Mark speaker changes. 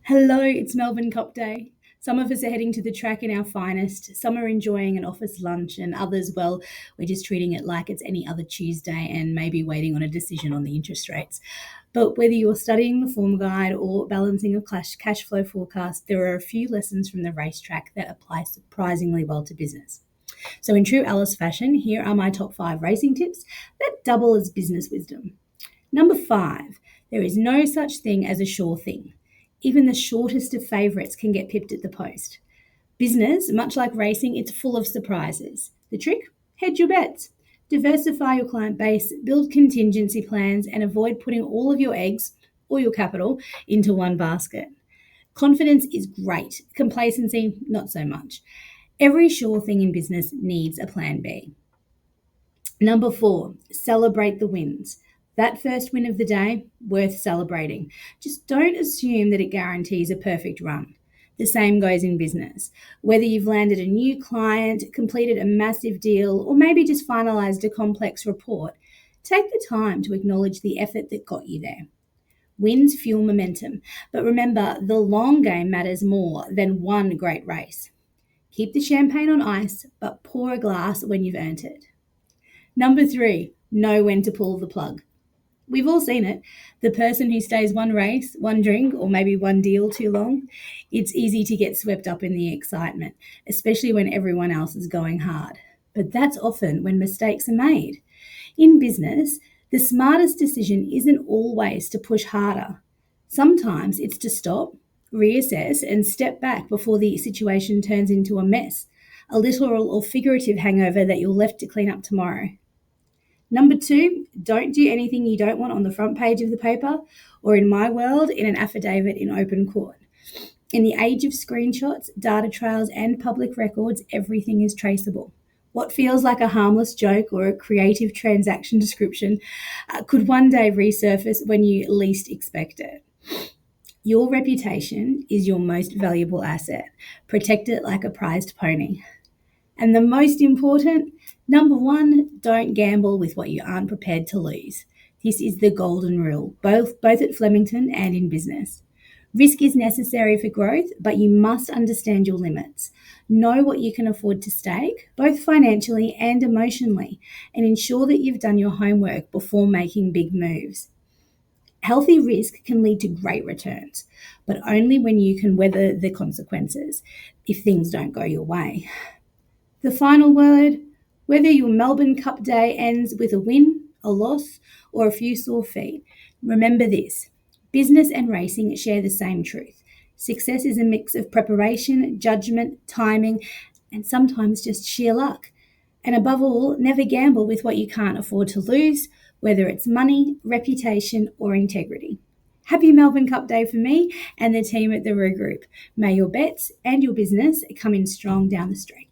Speaker 1: Hello, it's Melbourne Cup Day. Some of us are heading to the track in our finest, some are enjoying an office lunch, and others, well, we're just treating it like it's any other Tuesday and maybe waiting on a decision on the interest rates. But whether you're studying the form guide or balancing a cash flow forecast, there are a few lessons from the racetrack that apply surprisingly well to business. So, in true Alice fashion, here are my top 5 racing tips that double as business wisdom. Number 5, there is no such thing as a sure thing. Even the shortest of favourites can get pipped at the post. Business, much like racing, it's full of surprises. The trick? Hedge your bets. Diversify your client base, build contingency plans, and avoid putting all of your eggs or your capital into one basket. Confidence is great. Complacency, not so much. Every sure thing in business needs a plan B. Number 4, celebrate the wins. That first win of the day, worth celebrating. Just don't assume that it guarantees a perfect run. The same goes in business. Whether you've landed a new client, completed a massive deal, or maybe just finalized a complex report, take the time to acknowledge the effort that got you there. Wins fuel momentum, but remember, the long game matters more than one great race. Keep the champagne on ice, but pour a glass when you've earned it. Number 3, know when to pull the plug. We've all seen it. The person who stays one race, one drink, or maybe one deal too long. It's easy to get swept up in the excitement, especially when everyone else is going hard. But that's often when mistakes are made. In business, the smartest decision isn't always to push harder. Sometimes it's to stop, reassess, and step back before the situation turns into a mess, a literal or figurative hangover that you're left to clean up tomorrow. Number 2, don't do anything you don't want on the front page of the paper, or in my world, in an affidavit in open court. In the age of screenshots, data trails, and public records, everything is traceable. What feels like a harmless joke or a creative transaction description could one day resurface when you least expect it. Your reputation is your most valuable asset. Protect it like a prized pony. And the most important, number 1, don't gamble with what you aren't prepared to lose. This is the golden rule, both at Flemington and in business. Risk is necessary for growth, but you must understand your limits. Know what you can afford to stake, both financially and emotionally, and ensure that you've done your homework before making big moves. Healthy risk can lead to great returns, but only when you can weather the consequences if things don't go your way. The final word, whether your Melbourne Cup day ends with a win, a loss, or a few sore feet, remember this: business and racing share the same truth. Success is a mix of preparation, judgment, timing, and sometimes just sheer luck. And above all, never gamble with what you can't afford to lose, whether it's money, reputation, or integrity. Happy Melbourne Cup Day for me and the team at the Ruhe Group. May your bets and your business come in strong down the straight.